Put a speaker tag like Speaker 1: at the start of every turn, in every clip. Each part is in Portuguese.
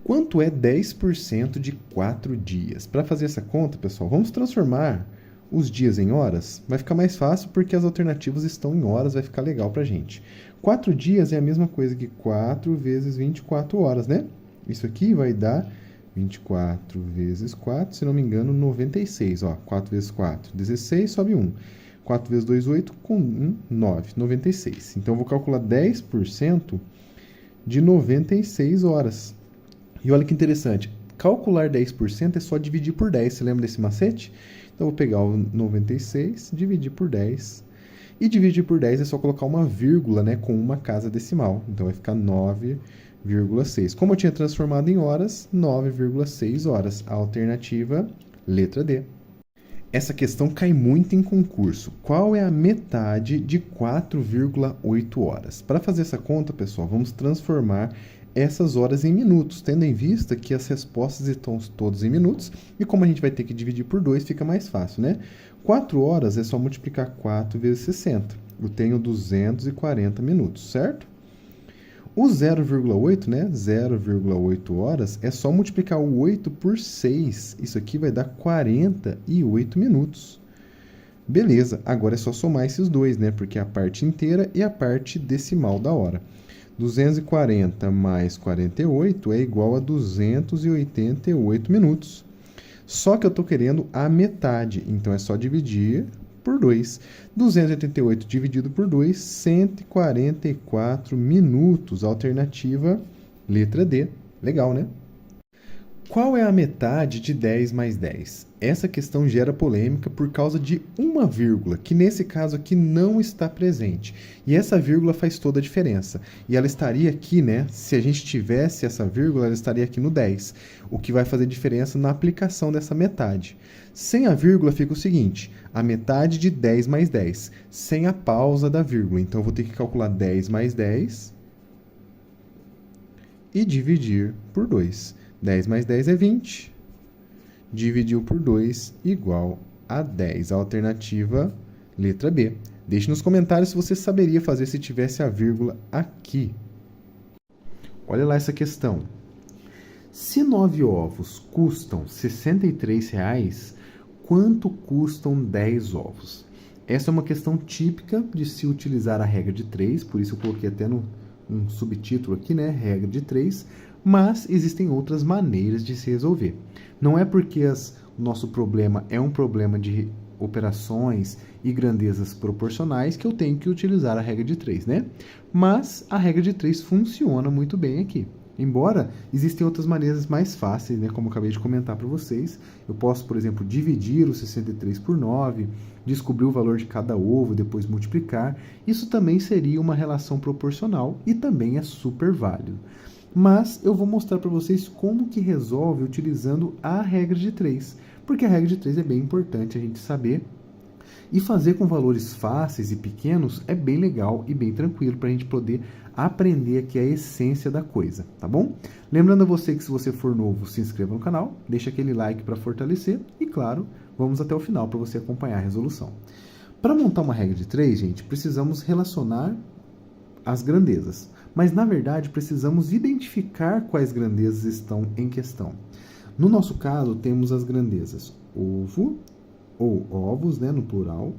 Speaker 1: Quanto é 10% de 4 dias? Para fazer essa conta, pessoal, vamos transformar os dias em horas? Vai ficar mais fácil porque as alternativas estão em horas, vai ficar legal para a gente. 4 dias é a mesma coisa que 4 vezes 24 horas, né? Isso aqui vai dar 24 vezes 4, se não me engano, 96. Ó, 4 vezes 4, 16, sobe 1. 4 vezes 2, 8, com 1, 9, 96. Então, eu vou calcular 10% de 96 horas. E olha que interessante, calcular 10% é só dividir por 10. Você lembra desse macete? Então, eu vou pegar o 96, dividir por 10. E dividir por 10 é só colocar uma vírgula, né, com uma casa decimal. Então, vai ficar 9,6. Como eu tinha transformado em horas, 9,6 horas. A alternativa, letra D. Essa questão cai muito em concurso. Qual é a metade de 4,8 horas? Para fazer essa conta, pessoal, vamos transformar essas horas em minutos, tendo em vista que as respostas estão todas em minutos, e como a gente vai ter que dividir por 2, fica mais fácil, né? 4 horas é só multiplicar 4 vezes 60. Eu tenho 240 minutos, certo? O 0,8, né? 0,8 horas é só multiplicar o 8 por 6. Isso aqui vai dar 48 minutos. Beleza, agora é só somar esses dois, né? Porque é a parte inteira e a parte decimal da hora. 240 mais 48 é igual a 288 minutos. Só que eu estou querendo a metade, então é só dividir por 2. 288 dividido por 2, 144 minutos. Alternativa, letra D. Legal, né? Qual é a metade de 10 mais 10? Essa questão gera polêmica por causa de uma vírgula, que nesse caso aqui não está presente. E essa vírgula faz toda a diferença. E ela estaria aqui, né? Se a gente tivesse essa vírgula, ela estaria aqui no 10, o que vai fazer diferença na aplicação dessa metade. Sem a vírgula fica o seguinte, a metade de 10 mais 10, sem a pausa da vírgula. Então, eu vou ter que calcular 10 mais 10 e dividir por 2. 10 mais 10 é 20. Dividiu por 2 igual a 10. A alternativa, letra B. Deixe nos comentários se você saberia fazer se tivesse a vírgula aqui. Olha lá essa questão. Se 9 ovos custam R$ 63,00, quanto custam 10 ovos? Essa é uma questão típica de se utilizar a regra de 3, por isso eu coloquei até um subtítulo aqui, né? Regra de 3. Mas existem outras maneiras de se resolver. Não é porque o nosso problema é um problema de operações e grandezas proporcionais que eu tenho que utilizar a regra de 3, né? Mas a regra de 3 funciona muito bem aqui. Embora existem outras maneiras mais fáceis, né? Como eu acabei de comentar para vocês. Eu posso, por exemplo, dividir o 63 por 9, descobrir o valor de cada ovo, depois multiplicar. Isso também seria uma relação proporcional e também é super válido. Mas eu vou mostrar para vocês como que resolve utilizando a regra de 3, porque a regra de 3 é bem importante a gente saber, e fazer com valores fáceis e pequenos é bem legal e bem tranquilo para a gente poder aprender aqui a essência da coisa, tá bom? Lembrando a você que se você for novo, se inscreva no canal, deixa aquele like para fortalecer e, claro, vamos até o final para você acompanhar a resolução. Para montar uma regra de 3, gente, precisamos relacionar as grandezas. Mas, na verdade, precisamos identificar quais grandezas estão em questão. No nosso caso, temos as grandezas ovo, ou ovos, né, no plural,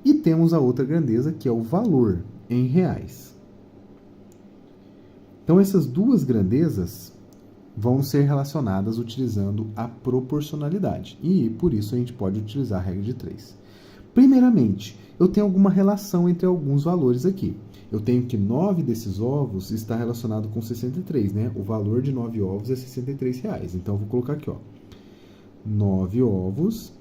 Speaker 1: e temos a outra grandeza, que é o valor em reais. Então, essas duas grandezas vão ser relacionadas utilizando a proporcionalidade. E, por isso, a gente pode utilizar a regra de 3. Primeiramente, eu tenho alguma relação entre alguns valores aqui. Eu tenho que 9 desses ovos está relacionado com 63, né? O valor de 9 ovos é R$ 63,00. Então, eu vou colocar aqui, ó. 9 ovos,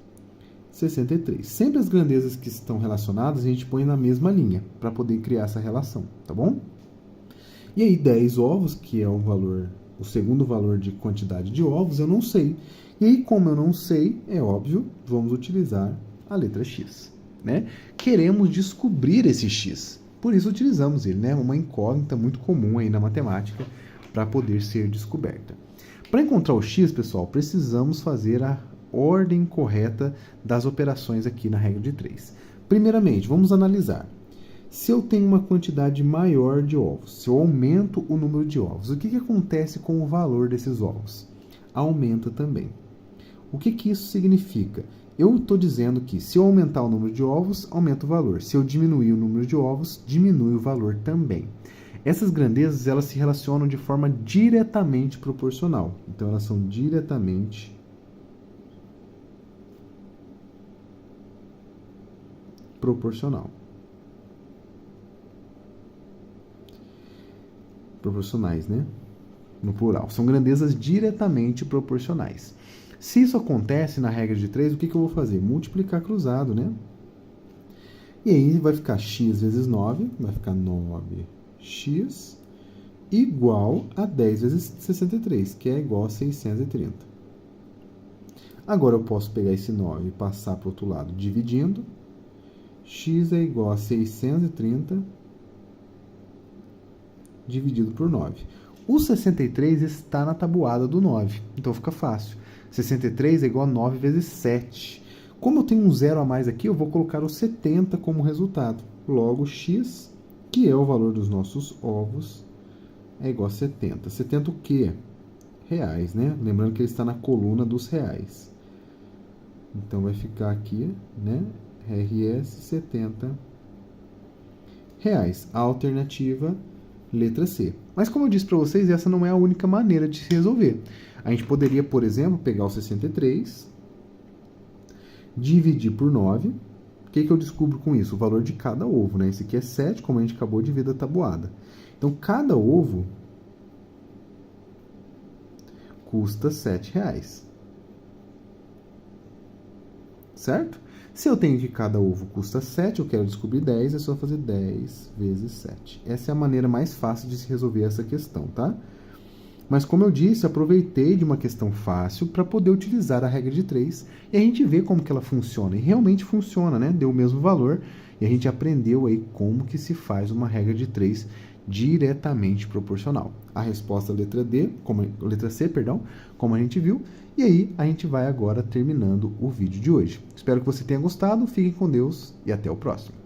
Speaker 1: 63. Sempre as grandezas que estão relacionadas, a gente põe na mesma linha, para poder criar essa relação, tá bom? E aí, 10 ovos, que é o segundo valor de quantidade de ovos, eu não sei. E aí, como eu não sei, é óbvio, vamos utilizar a letra X, né? Queremos descobrir esse X. Por isso utilizamos ele, né? Uma incógnita muito comum aí na matemática para poder ser descoberta. Para encontrar o x, pessoal, precisamos fazer a ordem correta das operações aqui na regra de 3. Primeiramente, vamos analisar. Se eu tenho uma quantidade maior de ovos, se eu aumento o número de ovos, o que acontece com o valor desses ovos? Aumenta também. O que isso significa? Eu estou dizendo que se eu aumentar o número de ovos, aumenta o valor. Se eu diminuir o número de ovos, diminui o valor também. Essas grandezas, elas se relacionam de forma diretamente proporcional. Então, elas são diretamente proporcional. Proporcionais, né? No plural. São grandezas diretamente proporcionais. Se isso acontece na regra de 3, o que eu vou fazer? Multiplicar cruzado, né? E aí vai ficar x vezes 9, vai ficar 9x igual a 10 vezes 63, que é igual a 630. Agora eu posso pegar esse 9 e passar para o outro lado dividindo. X é igual a 630 dividido por 9. O 63 está na tabuada do 9, então fica fácil. 63 é igual a 9 vezes 7. Como eu tenho um zero a mais aqui, eu vou colocar o 70 como resultado. Logo, x, que é o valor dos nossos ovos, é igual a 70. 70 o quê? Reais, né? Lembrando que ele está na coluna dos reais. Então, vai ficar aqui, né? RS 70 reais. A alternativa, letra C. Mas como eu disse para vocês, essa não é a única maneira de se resolver. A gente poderia, por exemplo, pegar o 63, dividir por 9. O que eu descubro com isso? O valor de cada ovo, né? Esse aqui é 7, como a gente acabou de ver da tabuada. Então, cada ovo custa R$7. Certo? Se eu tenho que cada ovo custa 7, eu quero descobrir 10, é só fazer 10 vezes 7. Essa é a maneira mais fácil de se resolver essa questão, tá? Mas, como eu disse, aproveitei de uma questão fácil para poder utilizar a regra de 3 e a gente vê como que ela funciona. E realmente funciona, né? Deu o mesmo valor e a gente aprendeu aí como que se faz uma regra de 3 diretamente proporcional. A resposta é letra C, como a gente viu. E aí, a gente vai agora terminando o vídeo de hoje. Espero que você tenha gostado, fiquem com Deus e até o próximo.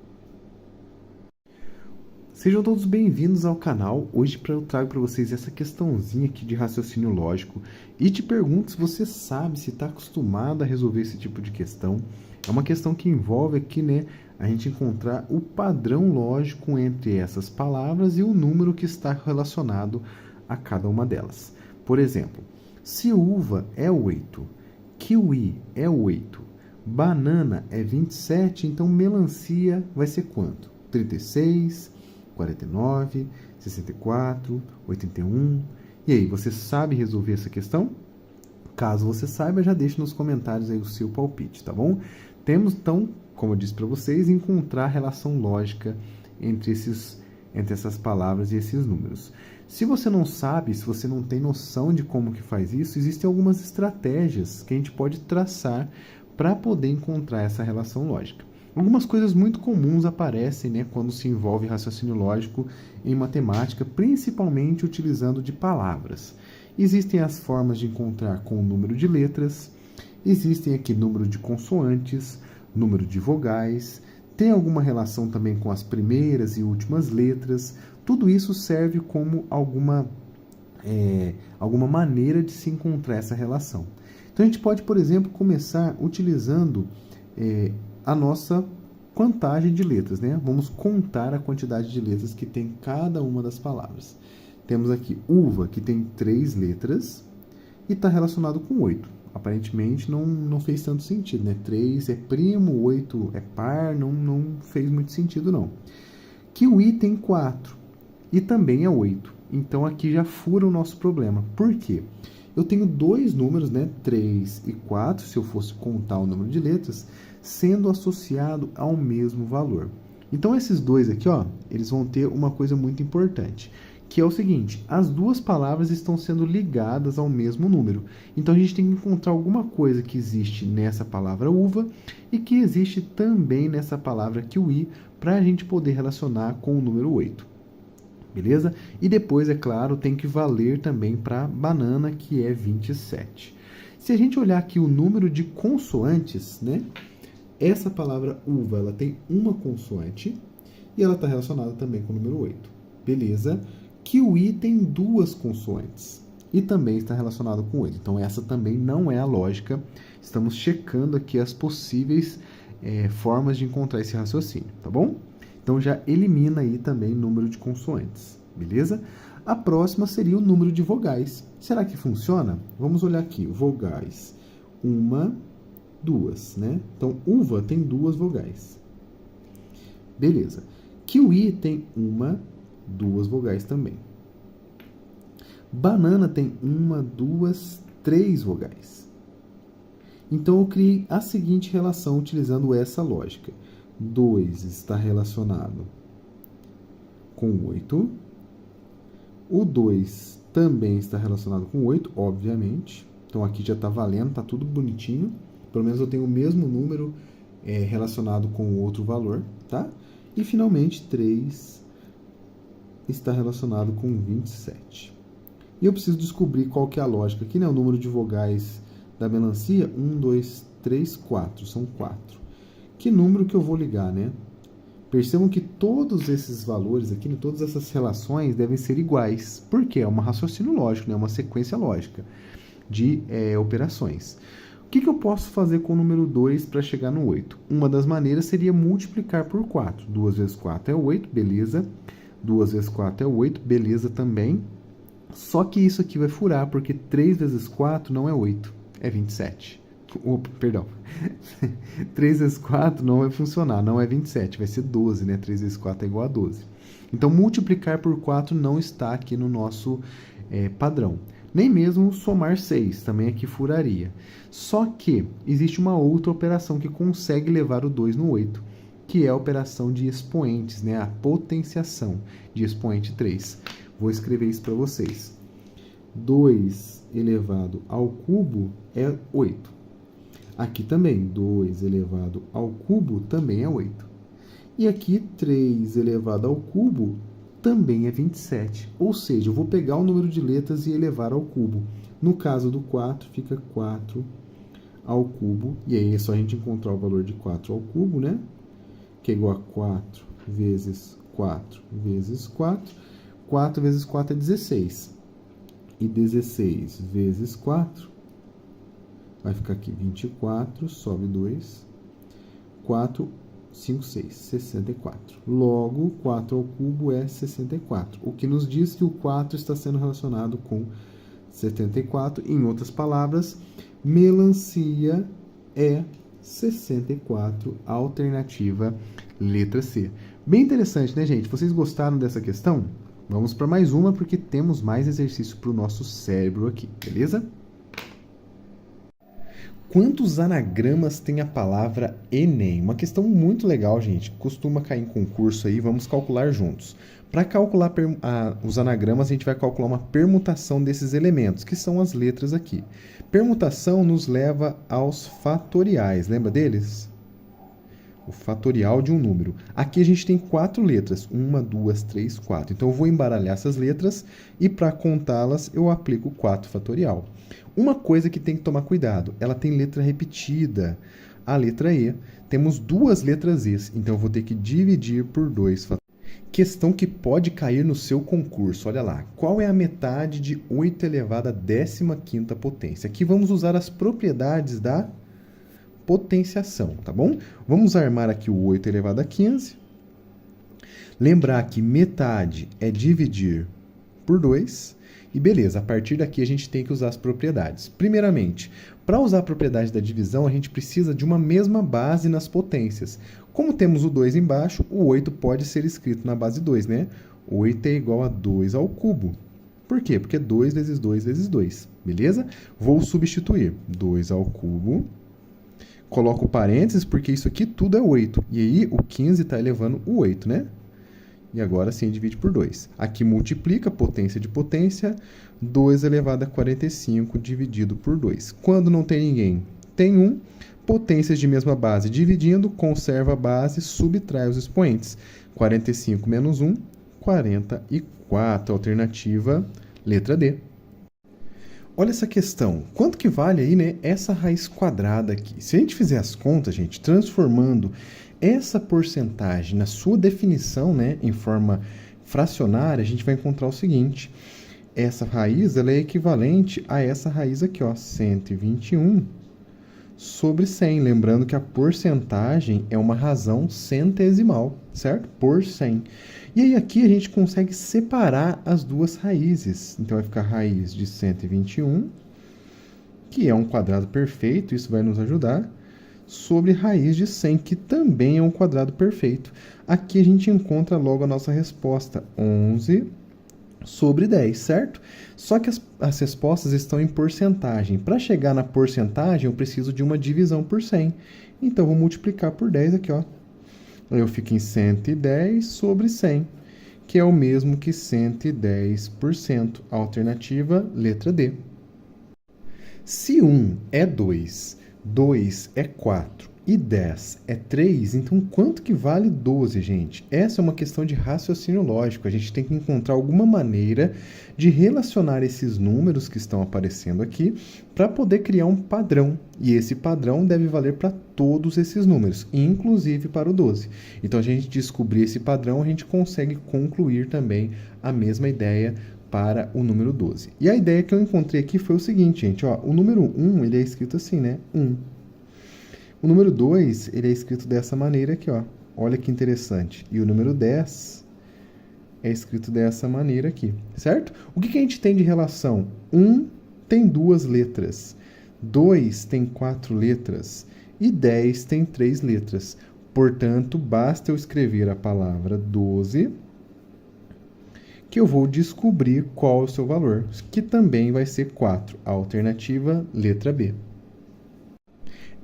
Speaker 1: Sejam todos bem-vindos ao canal. Hoje eu trago para vocês essa questãozinha aqui de raciocínio lógico e te pergunto se você sabe, se está acostumado a resolver esse tipo de questão. É uma questão que envolve aqui, né, a gente encontrar o padrão lógico entre essas palavras e o número que está relacionado a cada uma delas. Por exemplo, se uva é 8, kiwi é 8, banana é 27, então melancia vai ser quanto? 36, 49, 64, 81. E aí, você sabe resolver essa questão? Caso você saiba, já deixe nos comentários aí o seu palpite, tá bom? Temos, então, como eu disse para vocês, encontrar relação lógica entre essas palavras e esses números. Se você não sabe, se você não tem noção de como que faz isso, existem algumas estratégias que a gente pode traçar para poder encontrar essa relação lógica. Algumas coisas muito comuns aparecem, né, quando se envolve raciocínio lógico em matemática, principalmente utilizando de palavras. Existem as formas de encontrar com o número de letras, existem aqui número de consoantes, número de vogais, tem alguma relação também com as primeiras e últimas letras. Tudo isso serve como alguma maneira de se encontrar essa relação. Então, a gente pode, por exemplo, começar utilizando a nossa contagem de letras, né? Vamos contar a quantidade de letras que tem cada uma das palavras. Temos aqui uva, que tem 3 letras e está relacionado com 8. Aparentemente não fez tanto sentido, né? 3 é primo, 8 é par, não fez muito sentido, não. Kiwi tem 4 e também é 8. Então, aqui já fura o nosso problema. Por quê? Eu tenho dois números, né? 3 e 4, se eu fosse contar o número de letras, sendo associado ao mesmo valor. Então, esses dois aqui, ó, eles vão ter uma coisa muito importante, que é o seguinte: as duas palavras estão sendo ligadas ao mesmo número. Então, a gente tem que encontrar alguma coisa que existe nessa palavra uva e que existe também nessa palavra kiwi, para a gente poder relacionar com o número 8. Beleza? E depois, é claro, tem que valer também para banana, que é 27. Se a gente olhar aqui o número de consoantes, né? Essa palavra uva, ela tem uma consoante. e ela está relacionada também com o número 8. Beleza? Que o i tem duas consoantes e também está relacionado com 8. Então, essa também não é a lógica. Estamos checando aqui as possíveis formas de encontrar esse raciocínio, tá bom? Então, já elimina aí também o número de consoantes, beleza? A próxima seria o número de vogais. Será que funciona? Vamos olhar aqui. Vogais. 1, 2, né? Então, uva tem 2 vogais. Beleza. Kiwi tem 1, 2 vogais também. Banana tem 1, 2, 3 vogais. Então, eu criei a seguinte relação utilizando essa lógica. 2 está relacionado com 8. O 2 também está relacionado com 8, obviamente. Então, aqui já está valendo, está tudo bonitinho. Pelo menos eu tenho o mesmo número relacionado com outro valor, tá? E, finalmente, 3 está relacionado com 27. E eu preciso descobrir qual que é a lógica aqui, né? O número de vogais da melancia, 1, 2, 3, 4. São 4. Que número que eu vou ligar, né? Percebam que todos esses valores aqui, todas essas relações devem ser iguais. Por quê? É um raciocínio lógico, né? Uma sequência lógica de operações. O que eu posso fazer com o número 2 para chegar no 8? Uma das maneiras seria multiplicar por 4. 2 vezes 4 é 8, beleza. 2 vezes 4 é 8, beleza também. Só que isso aqui vai furar, porque 3 vezes 4 não é 8, é 27. Opa, perdão. 3 vezes 4 não vai funcionar, não é 27, vai ser 12, né? 3 vezes 4 é igual a 12. Então, multiplicar por 4 não está aqui no nosso padrão. Nem mesmo somar 6, também aqui furaria. Só que existe uma outra operação que consegue levar o 2 no 8, que é a operação de expoentes, né? A potenciação de expoente 3. Vou escrever isso para vocês. 2 elevado ao cubo é 8. Aqui também, 2 elevado ao cubo também é 8. E aqui, 3 elevado ao cubo também é 27. Ou seja, eu vou pegar o número de letras e elevar ao cubo. No caso do 4, fica 4 ao cubo. E aí é só a gente encontrar o valor de 4 ao cubo, né? Que é igual a 4 vezes 4 vezes 4. 4 vezes 4 é 16. E 16 vezes 4 vai ficar aqui 24, sobe 2, 4, 5, 6, 64. Logo, 4 ao cubo é 64, o que nos diz que o 4 está sendo relacionado com 74. Em outras palavras, melancia é 64, alternativa letra C. Bem interessante, né, gente? Vocês gostaram dessa questão? Vamos para mais uma, porque temos mais exercício para o nosso cérebro aqui, beleza? Quantos anagramas tem a palavra Enem? Uma questão muito legal, gente. Costuma cair em concurso aí, vamos calcular juntos. Para calcular os anagramas, a gente vai calcular uma permutação desses elementos, que são as letras aqui. Permutação nos leva aos fatoriais, lembra deles? O fatorial de um número. Aqui a gente tem 4 letras, 1, 2, 3, 4. Então eu vou embaralhar essas letras e para contá-las eu aplico 4 fatorial. Uma coisa que tem que tomar cuidado, ela tem letra repetida. A letra E, temos 2 letras E, então eu vou ter que dividir por 2 fatorial. Questão que pode cair no seu concurso, olha lá. Qual é a metade de 8 elevado à 15ª potência? Aqui vamos usar as propriedades da potenciação, tá bom? Vamos armar aqui o 8 elevado a 15. Lembrar que metade é dividir por 2. E beleza, a partir daqui a gente tem que usar as propriedades. Primeiramente, para usar a propriedade da divisão, a gente precisa de uma mesma base nas potências. Como temos o 2 embaixo, o 8 pode ser escrito na base 2, né? 8 é igual a 2 ao cubo. Por quê? Porque 2 vezes 2 vezes 2, beleza? Vou substituir 2 ao cubo. Coloco parênteses, porque isso aqui tudo é 8. E aí, o 15 está elevando o 8, né? E agora sim, divide por 2. Aqui multiplica, potência de potência, 2 elevado a 45 dividido por 2. Quando não tem ninguém, tem 1. Potências de mesma base dividindo, conserva a base, subtrai os expoentes. 45 menos 1, 44. Alternativa, letra D. Olha essa questão. Quanto que vale aí, né, essa raiz quadrada aqui? Se a gente fizer as contas, gente, transformando essa porcentagem, na sua definição, né, em forma fracionária, a gente vai encontrar o seguinte: essa raiz ela é equivalente a essa raiz aqui, ó, 121 sobre 100. Lembrando que a porcentagem é uma razão centesimal, certo? Por 100. E aí aqui a gente consegue separar as duas raízes. Então vai ficar a raiz de 121, que é um quadrado perfeito, isso vai nos ajudar, sobre raiz de 100, que também é um quadrado perfeito. Aqui a gente encontra logo a nossa resposta, 11 sobre 10, certo? Só que as respostas estão em porcentagem. Para chegar na porcentagem, eu preciso de uma divisão por 100. Então, vou multiplicar por 10 aqui, ó. Eu fico em 110 sobre 100, que é o mesmo que 110%. Alternativa, letra D. Se 1 é 2, 2 é 4 e 10 é 3, então quanto que vale 12, gente? Essa é uma questão de raciocínio lógico. A gente tem que encontrar alguma maneira de relacionar esses números que estão aparecendo aqui para poder criar um padrão. E esse padrão deve valer para todos esses números, inclusive para o 12. Então, a gente descobrir esse padrão, a gente consegue concluir também a mesma ideia para o número 12. E a ideia que eu encontrei aqui foi o seguinte, gente, ó, o número 1, ele é escrito assim, né? 1. O número 2, ele é escrito dessa maneira aqui, ó. Olha que interessante. E o número 10 é escrito dessa maneira aqui, certo? O que a gente tem de relação? 1 tem 2 letras, 2 tem 4 letras e 10 tem 3 letras. Portanto, basta eu escrever a palavra 12, que eu vou descobrir qual é o seu valor, que também vai ser 4. A alternativa, letra B.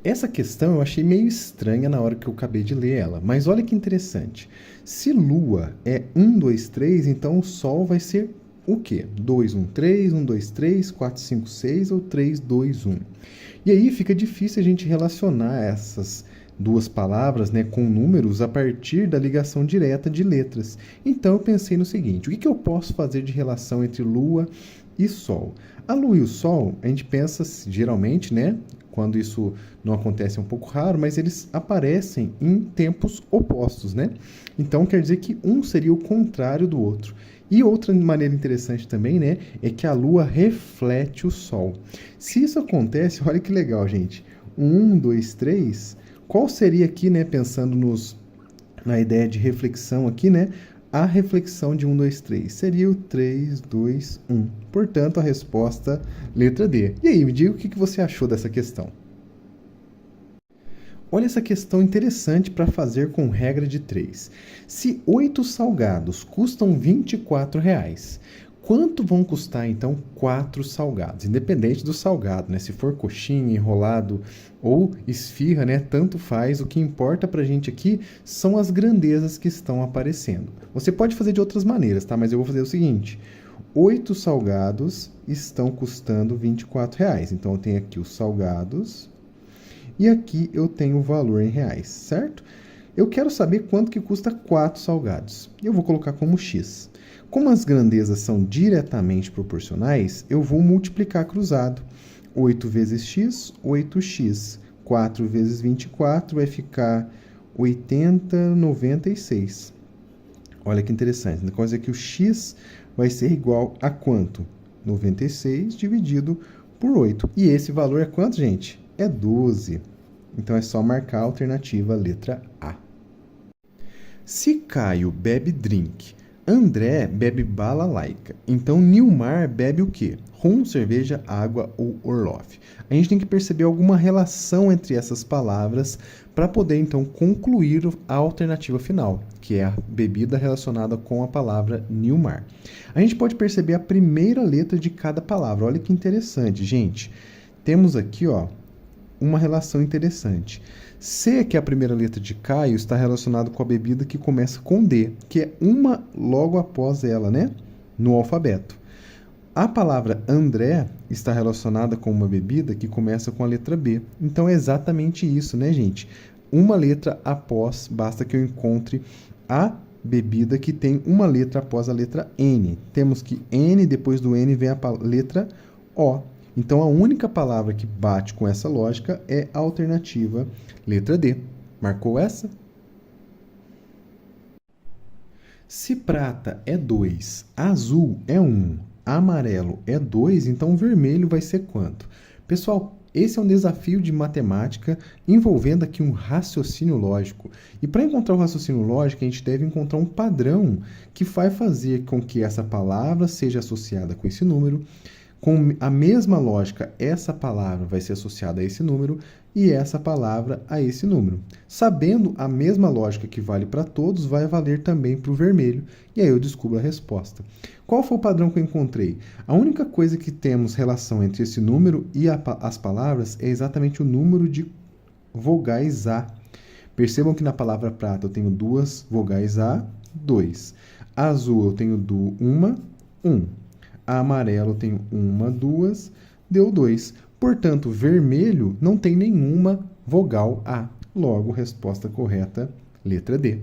Speaker 1: Essa questão eu achei meio estranha na hora que eu acabei de ler ela, mas olha que interessante. Se Lua é 1, 2, 3, então o Sol vai ser o quê? 2, 1, 3, 1, 2, 3, 4, 5, 6 ou 3, 2, 1. E aí fica difícil a gente relacionar essas duas palavras, né, com números a partir da ligação direta de letras. Então eu pensei no seguinte: o que eu posso fazer de relação entre Lua e Sol? A Lua e o Sol, a gente pensa geralmente, né, quando isso não acontece é um pouco raro, mas eles aparecem em tempos opostos, né? Então quer dizer que um seria o contrário do outro. E outra maneira interessante também, né, é que a Lua reflete o Sol. Se isso acontece, olha que legal, gente. 1, 2, 3, qual seria aqui, né, pensando na ideia de reflexão aqui, né, a reflexão de 1, 2, 3? Seria o 3, 2, 1. Portanto, a resposta, letra D. E aí, me diga o que você achou dessa questão. Olha essa questão interessante para fazer com regra de 3. Se 8 salgados custam R$ 24, quanto vão custar, então, 4 salgados? Independente do salgado, né? Se for coxinha, enrolado ou esfirra, né? Tanto faz. O que importa para a gente aqui são as grandezas que estão aparecendo. Você pode fazer de outras maneiras, tá? Mas eu vou fazer o seguinte: 8 salgados estão custando R$ 24. Então, eu tenho aqui os salgados e aqui eu tenho o valor em reais, certo? Eu quero saber quanto que custa 4 salgados. Eu vou colocar como X. Como as grandezas são diretamente proporcionais, eu vou multiplicar cruzado. 8 vezes x, 8x. 4 vezes 24 vai ficar 80, 96. Olha que interessante. Então, quer dizer que o x vai ser igual a quanto? 96 dividido por 8. E esse valor é quanto, gente? É 12. Então, é só marcar a alternativa letra A. Se Caio bebe drink, André bebe bala laica. Então, Nilmar bebe o quê? Rum, cerveja, água ou Orloff. A gente tem que perceber alguma relação entre essas palavras para poder, então, concluir a alternativa final, que é a bebida relacionada com a palavra Nilmar. A gente pode perceber a primeira letra de cada palavra. Olha que interessante, gente. Temos aqui, ó, uma relação interessante. C, que é a primeira letra de Caio, está relacionado com a bebida que começa com D, que é uma logo após ela, né? No alfabeto. A palavra André está relacionada com uma bebida que começa com a letra B. Então, é exatamente isso, né, gente? Uma letra após, basta que eu encontre a bebida que tem uma letra após a letra N. Temos que N, depois do N vem a letra O. Então, a única palavra que bate com essa lógica é a alternativa letra D. Marcou essa? Se prata é 2, azul é 1, amarelo é 2, então vermelho vai ser quanto? Pessoal, esse é um desafio de matemática envolvendo aqui um raciocínio lógico. E para encontrar o raciocínio lógico, a gente deve encontrar um padrão que vai fazer com que essa palavra seja associada com esse número. Com a mesma lógica, essa palavra vai ser associada a esse número e essa palavra a esse número. Sabendo a mesma lógica que vale para todos, vai valer também para o vermelho, e aí eu descubro a resposta. Qual foi o padrão que eu encontrei? A única coisa que temos relação entre esse número e as palavras é exatamente o número de vogais A. Percebam que na palavra prata eu tenho 2 vogais A, 2. Azul eu tenho uma, 1. Amarelo tem 1, 2, deu 2. Portanto, vermelho não tem nenhuma vogal A. Logo, resposta correta, letra D.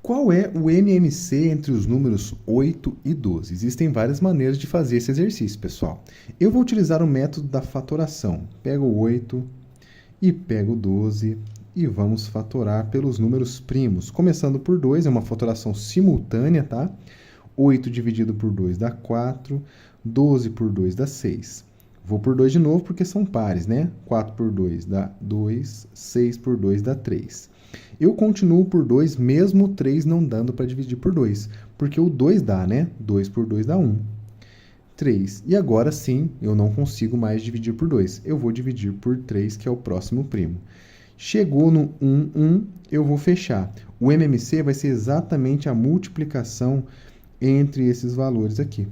Speaker 1: Qual é o MMC entre os números 8 e 12? Existem várias maneiras de fazer esse exercício, pessoal. Eu vou utilizar o método da fatoração. Pego o 8 e pego o 12 e vamos fatorar pelos números primos. Começando por 2, é uma fatoração simultânea, tá? 8 dividido por 2 dá 4, 12 por 2 dá 6. Vou por 2 de novo porque são pares, né? 4 por 2 dá 2, 6 por 2 dá 3. Eu continuo por 2, mesmo 3 não dando para dividir por 2, porque o 2 dá, né? 2 por 2 dá 1. 3. E agora sim, eu não consigo mais dividir por 2. Eu vou dividir por 3, que é o próximo primo. Chegou no 1, 1, eu vou fechar. O MMC vai ser exatamente a multiplicação entre esses valores aqui.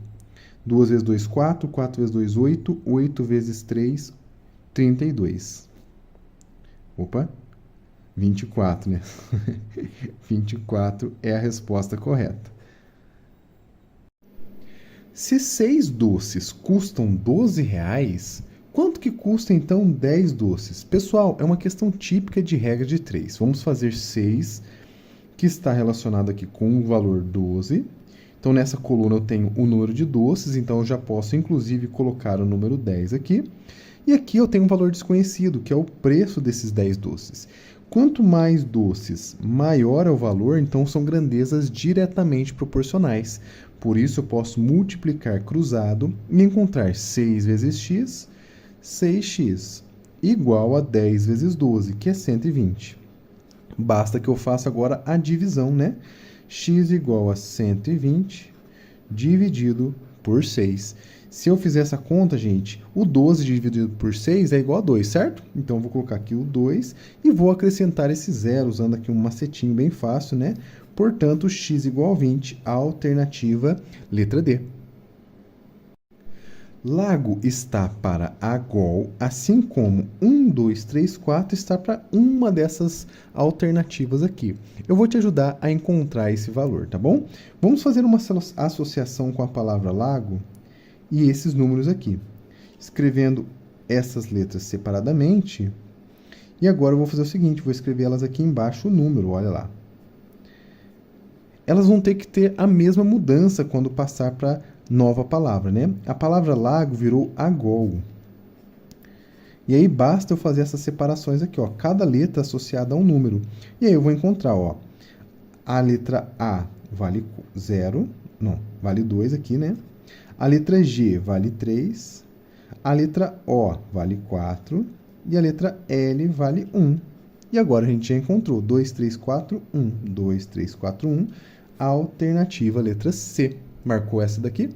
Speaker 1: 2 vezes 2, 4. 4 vezes 2, 8. 8 vezes 3, 32. Opa! 24, né? 24 é a resposta correta. Se 6 doces custam 12 reais, quanto que custa então 10 doces? Pessoal, é uma questão típica de regra de 3. Vamos fazer 6, que está relacionado aqui com o valor 12. Então, nessa coluna eu tenho o número de doces, então eu já posso, inclusive, colocar o número 10 aqui. E aqui eu tenho um valor desconhecido, que é o preço desses 10 doces. Quanto mais doces, maior é o valor, então são grandezas diretamente proporcionais. Por isso, eu posso multiplicar cruzado e encontrar 6 vezes x, 6x, igual a 10 vezes 12, que é 120. Basta que eu faça agora a divisão, né? X igual a 120 dividido por 6. Se eu fizer essa conta, gente, o 12 dividido por 6 é igual a 2, certo? Então, eu vou colocar aqui o 2 e vou acrescentar esse zero, usando aqui um macetinho bem fácil, né? Portanto, x igual a 20, a alternativa letra D. Lago está para Agol, assim como 1, 2, 3, 4 está para uma dessas alternativas aqui. Eu vou te ajudar a encontrar esse valor, tá bom? Vamos fazer uma associação com a palavra lago e esses números aqui. Escrevendo essas letras separadamente. E agora eu vou fazer o seguinte, vou escrever elas aqui embaixo o número, olha lá. Elas vão ter que ter a mesma mudança quando passar para nova palavra, né? A palavra lago virou agol. E aí basta eu fazer essas separações aqui, ó. Cada letra associada a um número. E aí eu vou encontrar, ó. A letra A vale 0. Não, vale 2 aqui, né? A letra G vale 3. A letra O vale 4. E a letra L vale 1. E agora a gente já encontrou 2, 3, 4, 1. 2, 3, 4, 1. A alternativa letra C. Marcou essa daqui?